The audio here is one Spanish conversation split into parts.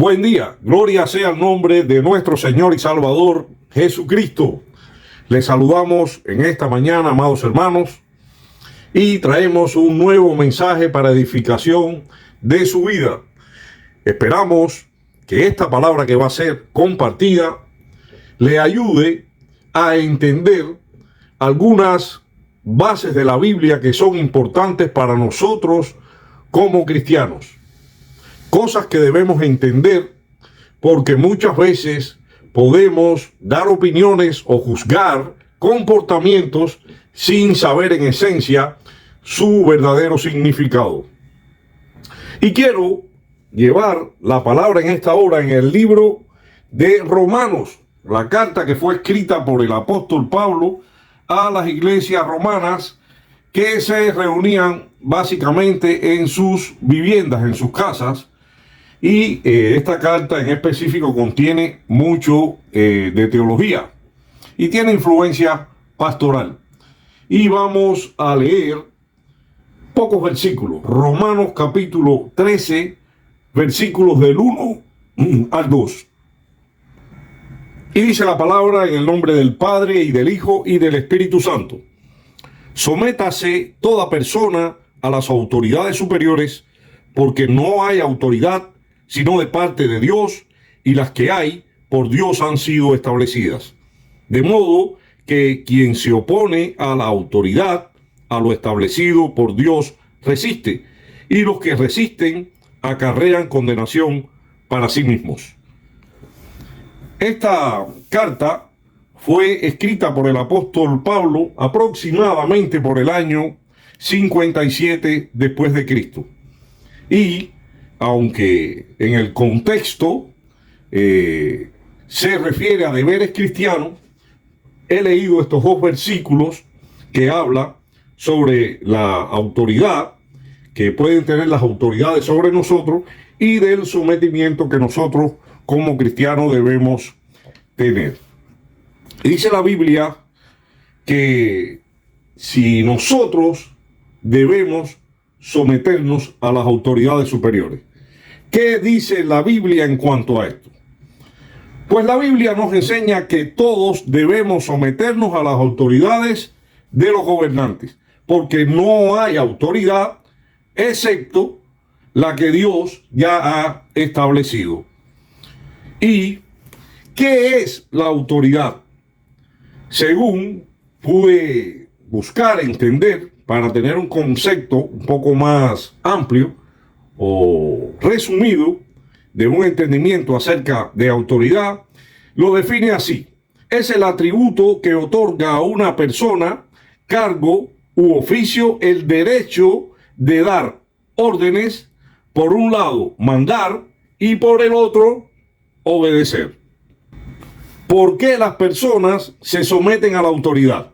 Buen día, gloria sea el nombre de nuestro Señor y Salvador Jesucristo. Les saludamos en esta mañana, amados hermanos, y traemos un nuevo mensaje para edificación de su vida. Esperamos que esta palabra que va a ser compartida le ayude a entender algunas bases de la Biblia que son importantes para nosotros como cristianos. Cosas que debemos entender, porque muchas veces podemos dar opiniones o juzgar comportamientos sin saber en esencia su verdadero significado. Y quiero llevar la palabra en esta hora en el libro de Romanos, la carta que fue escrita por el apóstol Pablo a las iglesias romanas que se reunían básicamente en sus viviendas, en sus casas. Y esta carta en específico contiene mucho de teología y tiene influencia pastoral. Y vamos a leer pocos versículos. Romanos capítulo 13, versículos del 1 al 2. Y dice la palabra en el nombre del Padre y del Hijo y del Espíritu Santo. Sométase toda persona a las autoridades superiores, porque no hay autoridad sino de parte de Dios, y las que hay por Dios han sido establecidas. De modo que quien se opone a la autoridad, a lo establecido por Dios, resiste, y los que resisten acarrean condenación para sí mismos. Esta carta fue escrita por el apóstol Pablo aproximadamente por el año 57 después de Cristo. Y aunque en el contexto se refiere a deberes cristianos, he leído estos dos versículos que hablan sobre la autoridad que pueden tener las autoridades sobre nosotros y del sometimiento que nosotros como cristianos debemos tener. Dice la Biblia que si nosotros debemos someternos a las autoridades superiores. ¿Qué dice la Biblia en cuanto a esto? Pues la Biblia nos enseña que todos debemos someternos a las autoridades de los gobernantes, porque no hay autoridad excepto la que Dios ya ha establecido. ¿Y qué es la autoridad? Según pude buscar, entender, para tener un concepto un poco más amplio o resumido de un entendimiento acerca de autoridad, lo define así: es el atributo que otorga a una persona, cargo u oficio el derecho de dar órdenes, por un lado mandar y por el otro obedecer. ¿Por qué las personas se someten a la autoridad?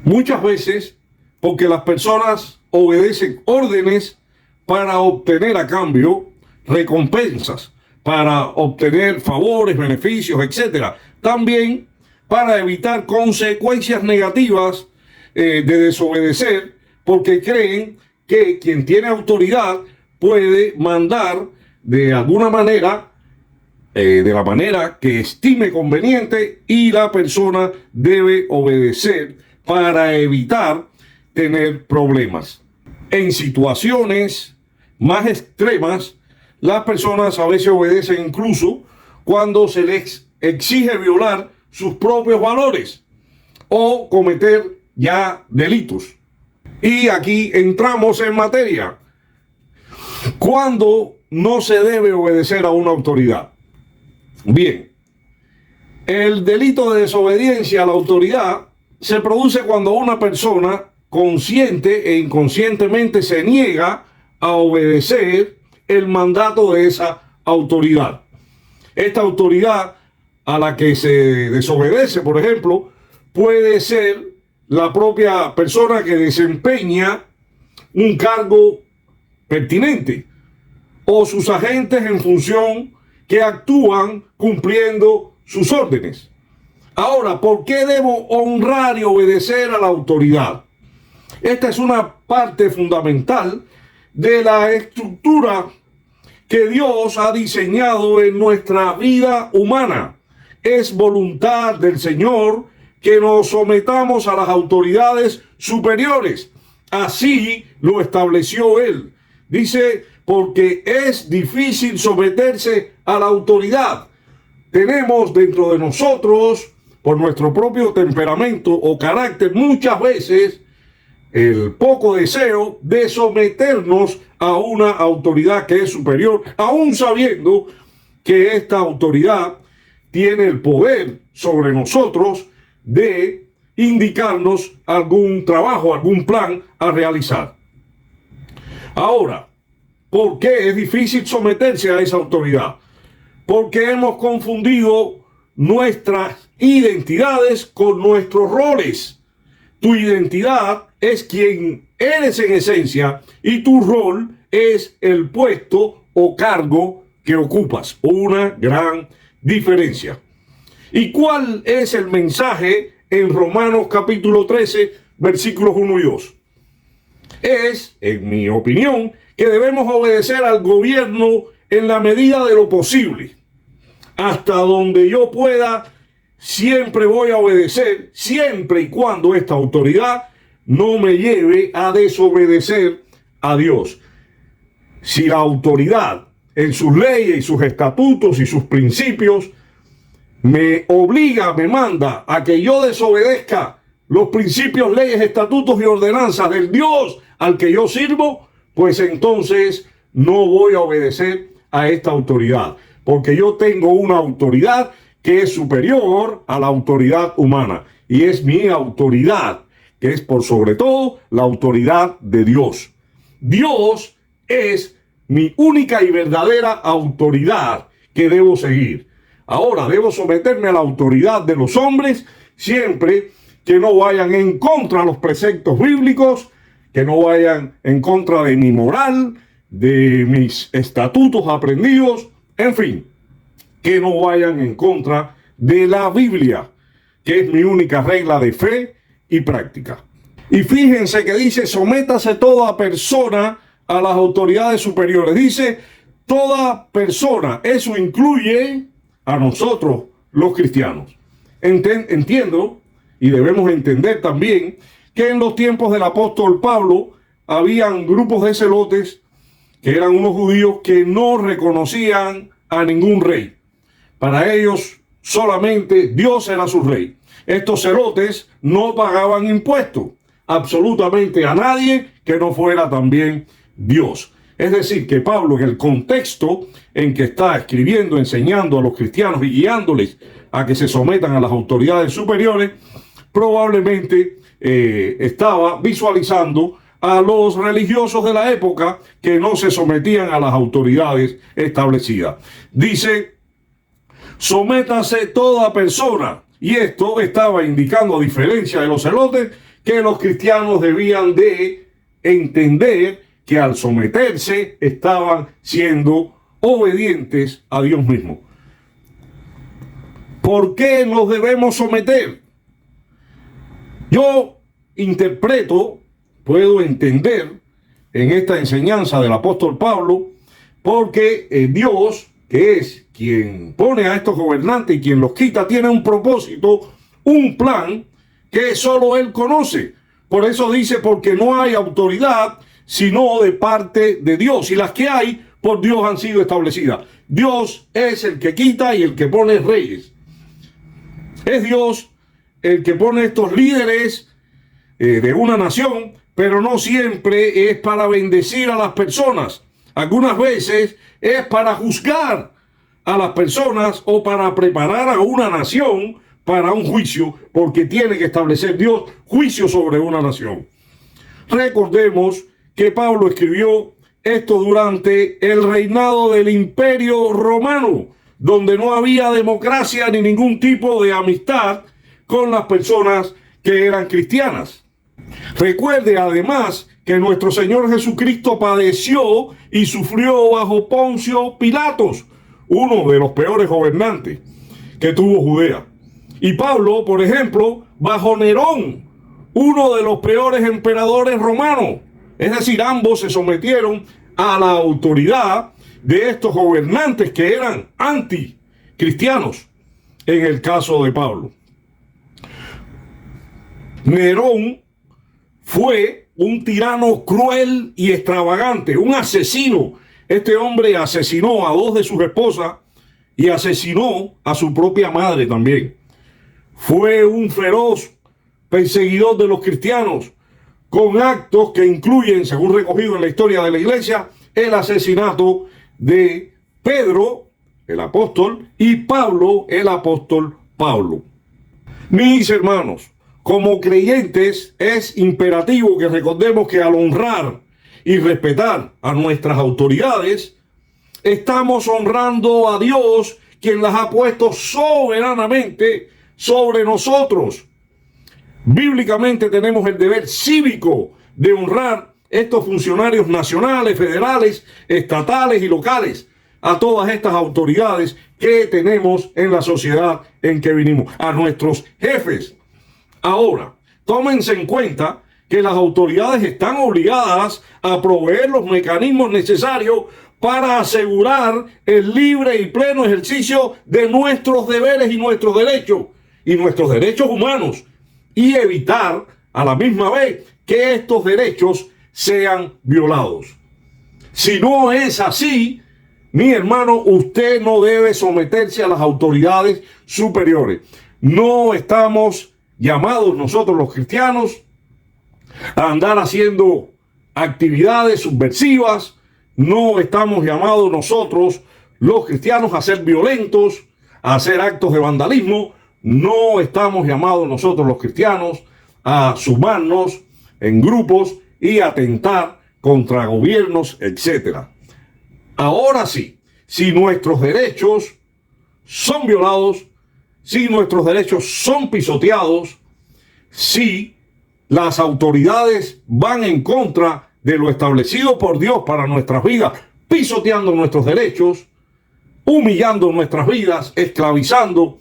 Muchas veces porque las personas obedecen órdenes para obtener a cambio recompensas, para obtener favores, beneficios, etc. También para evitar consecuencias negativas de desobedecer, porque creen que quien tiene autoridad puede mandar de alguna manera, de la manera que estime conveniente, y la persona debe obedecer para evitar tener problemas. En situaciones más extremas, las personas a veces obedecen incluso cuando se les exige violar sus propios valores o cometer ya delitos. Y aquí entramos en materia. ¿Cuándo no se debe obedecer a una autoridad? Bien, el delito de desobediencia a la autoridad se produce cuando una persona consciente e inconscientemente se niega a obedecer el mandato de esa autoridad. Esta autoridad a la que se desobedece, por ejemplo, puede ser la propia persona que desempeña un cargo pertinente o sus agentes en función que actúan cumpliendo sus órdenes. Ahora, ¿por qué debo honrar y obedecer a la autoridad? Esta es una parte fundamental de la estructura que Dios ha diseñado en nuestra vida humana. Es voluntad del Señor que nos sometamos a las autoridades superiores. Así lo estableció Él. Dice, porque es difícil someterse a la autoridad. Tenemos dentro de nosotros, por nuestro propio temperamento o carácter, muchas veces el poco deseo de someternos a una autoridad que es superior, aún sabiendo que esta autoridad tiene el poder sobre nosotros de indicarnos algún trabajo, algún plan a realizar. Ahora, ¿por qué es difícil someterse a esa autoridad? Porque hemos confundido nuestras identidades con nuestros roles. Tu identidad es quien eres en esencia y tu rol es el puesto o cargo que ocupas. Una gran diferencia. ¿Y cuál es el mensaje en Romanos capítulo 13, versículos 1 y 2? Es, en mi opinión, que debemos obedecer al gobierno en la medida de lo posible. Hasta donde yo pueda, siempre voy a obedecer, siempre y cuando esta autoridad no me lleve a desobedecer a Dios. Si la autoridad en sus leyes y sus estatutos y sus principios me obliga, me manda a que yo desobedezca los principios, leyes, estatutos y ordenanzas del Dios al que yo sirvo, pues entonces no voy a obedecer a esta autoridad, porque yo tengo una autoridad que es superior a la autoridad humana, y es mi autoridad, que es por sobre todo la autoridad de Dios. Dios es mi única y verdadera autoridad que debo seguir. Ahora debo someterme a la autoridad de los hombres siempre que no vayan en contra de los preceptos bíblicos, que no vayan en contra de mi moral, de mis estatutos aprendidos, en fin, que no vayan en contra de la Biblia, que es mi única regla de fe y práctica. Y fíjense que dice, sométase toda persona a las autoridades superiores. Dice, toda persona, eso incluye a nosotros los cristianos. Entiendo, y debemos entender también, que en los tiempos del apóstol Pablo habían grupos de celotes que eran unos judíos que no reconocían a ningún rey. Para ellos solamente Dios era su rey. Estos celotes no pagaban impuestos absolutamente a nadie que no fuera también Dios. Es decir, que Pablo, en el contexto en que está escribiendo, enseñando a los cristianos y guiándoles a que se sometan a las autoridades superiores, probablemente estaba visualizando a los religiosos de la época que no se sometían a las autoridades establecidas. Dice, sométase toda persona. Y esto estaba indicando, a diferencia de los celotes, que los cristianos debían de entender que al someterse estaban siendo obedientes a Dios mismo. ¿Por qué nos debemos someter? Yo interpreto, puedo entender en esta enseñanza del apóstol Pablo, porque Dios, que es quien pone a estos gobernantes y quien los quita, tiene un propósito, un plan que solo Él conoce. Por eso dice, porque no hay autoridad sino de parte de Dios, y las que hay por Dios han sido establecidas. Dios es el que quita y el que pone reyes. Es Dios el que pone estos líderes de una nación, pero no siempre es para bendecir a las personas. Algunas veces es para juzgar a las personas o para preparar a una nación para un juicio, porque tiene que establecer Dios juicio sobre una nación. Recordemos que Pablo escribió esto durante el reinado del Imperio Romano, donde no había democracia ni ningún tipo de amistad con las personas que eran cristianas. Recuerde además que nuestro Señor Jesucristo padeció y sufrió bajo Poncio Pilatos, uno de los peores gobernantes que tuvo Judea. Y Pablo, por ejemplo, bajo Nerón, uno de los peores emperadores romanos. Es decir, ambos se sometieron a la autoridad de estos gobernantes que eran anticristianos, en el caso de Pablo. Nerón fue un tirano cruel y extravagante, un asesino. Este hombre asesinó a 2 de sus esposas y asesinó a su propia madre también. Fue un feroz perseguidor de los cristianos, con actos que incluyen, según recogido en la historia de la iglesia, el asesinato de Pedro, el apóstol, y Pablo, el apóstol Pablo. Mis hermanos, como creyentes es imperativo que recordemos que al honrar y respetar a nuestras autoridades, estamos honrando a Dios, quien las ha puesto soberanamente sobre nosotros. Bíblicamente tenemos el deber cívico de honrar estos funcionarios nacionales, federales, estatales y locales, a todas estas autoridades que tenemos en la sociedad en que vinimos, a nuestros jefes. Ahora, tómense en cuenta que las autoridades están obligadas a proveer los mecanismos necesarios para asegurar el libre y pleno ejercicio de nuestros deberes y nuestros derechos humanos, y evitar a la misma vez que estos derechos sean violados. Si no es así, mi hermano, usted no debe someterse a las autoridades superiores. No estamos llamados nosotros los cristianos a andar haciendo actividades subversivas. No estamos llamados nosotros los cristianos a ser violentos, a hacer actos de vandalismo. No estamos llamados nosotros los cristianos a sumarnos en grupos y atentar contra gobiernos, etc. Ahora sí, si nuestros derechos son violados, si nuestros derechos son pisoteados, si las autoridades van en contra de lo establecido por Dios para nuestras vidas, pisoteando nuestros derechos, humillando nuestras vidas, esclavizando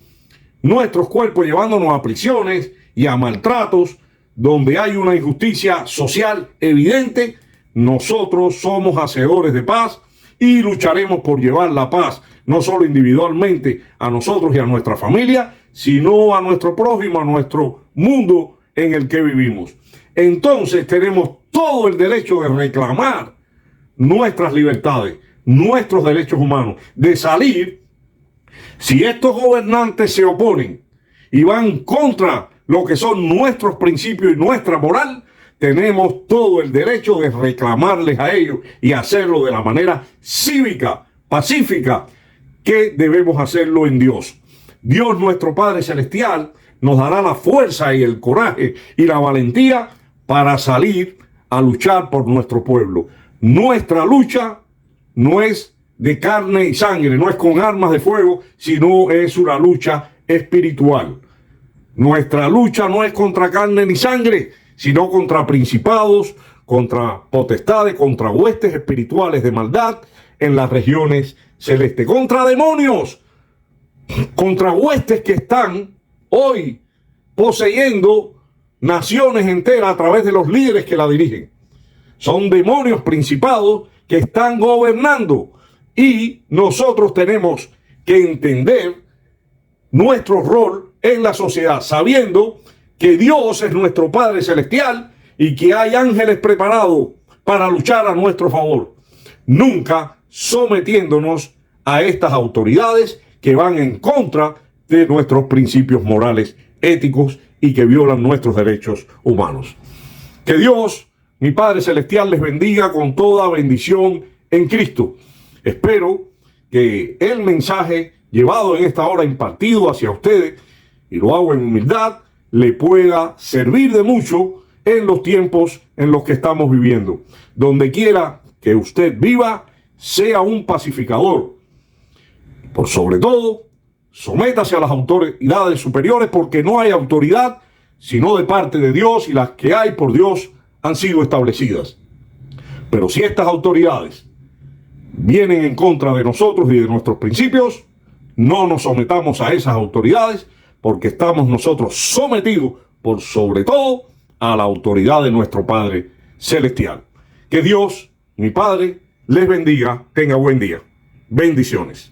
nuestros cuerpos, llevándonos a prisiones y a maltratos, donde hay una injusticia social evidente, nosotros somos hacedores de paz y lucharemos por llevar la paz, no solo individualmente a nosotros y a nuestra familia, sino a nuestro prójimo, a nuestro mundo en el que vivimos. Entonces tenemos todo el derecho de reclamar nuestras libertades, nuestros derechos humanos, de salir. Si estos gobernantes se oponen y van contra lo que son nuestros principios y nuestra moral, tenemos todo el derecho de reclamarles a ellos y hacerlo de la manera cívica, pacífica, que debemos hacerlo en Dios. Dios, nuestro Padre Celestial, nos dará la fuerza y el coraje y la valentía para salir a luchar por nuestro pueblo. Nuestra lucha no es de carne y sangre, no es con armas de fuego, sino es una lucha espiritual. Nuestra lucha no es contra carne ni sangre, sino contra principados, contra potestades, contra huestes espirituales de maldad en las regiones celestes, contra demonios, contra huestes que están hoy poseyendo naciones enteras a través de los líderes que la dirigen. Son demonios principados que están gobernando, y nosotros tenemos que entender nuestro rol en la sociedad, sabiendo que Dios es nuestro Padre Celestial y que hay ángeles preparados para luchar a nuestro favor, nunca sometiéndonos a estas autoridades que van en contra de nuestros principios morales, éticos, y que violan nuestros derechos humanos. Que Dios, mi Padre Celestial, les bendiga con toda bendición en Cristo. Espero que el mensaje llevado en esta hora, impartido hacia ustedes, y lo hago en humildad, le pueda servir de mucho en los tiempos en los que estamos viviendo. Donde quiera que usted viva, sea un pacificador. Por sobre todo, sométase a las autoridades superiores, porque no hay autoridad sino de parte de Dios, y las que hay por Dios han sido establecidas. Pero si estas autoridades vienen en contra de nosotros y de nuestros principios, no nos sometamos a esas autoridades, porque estamos nosotros sometidos por sobre todo a la autoridad de nuestro Padre Celestial. Que Dios, mi Padre, les bendiga. Tenga buen día. Bendiciones.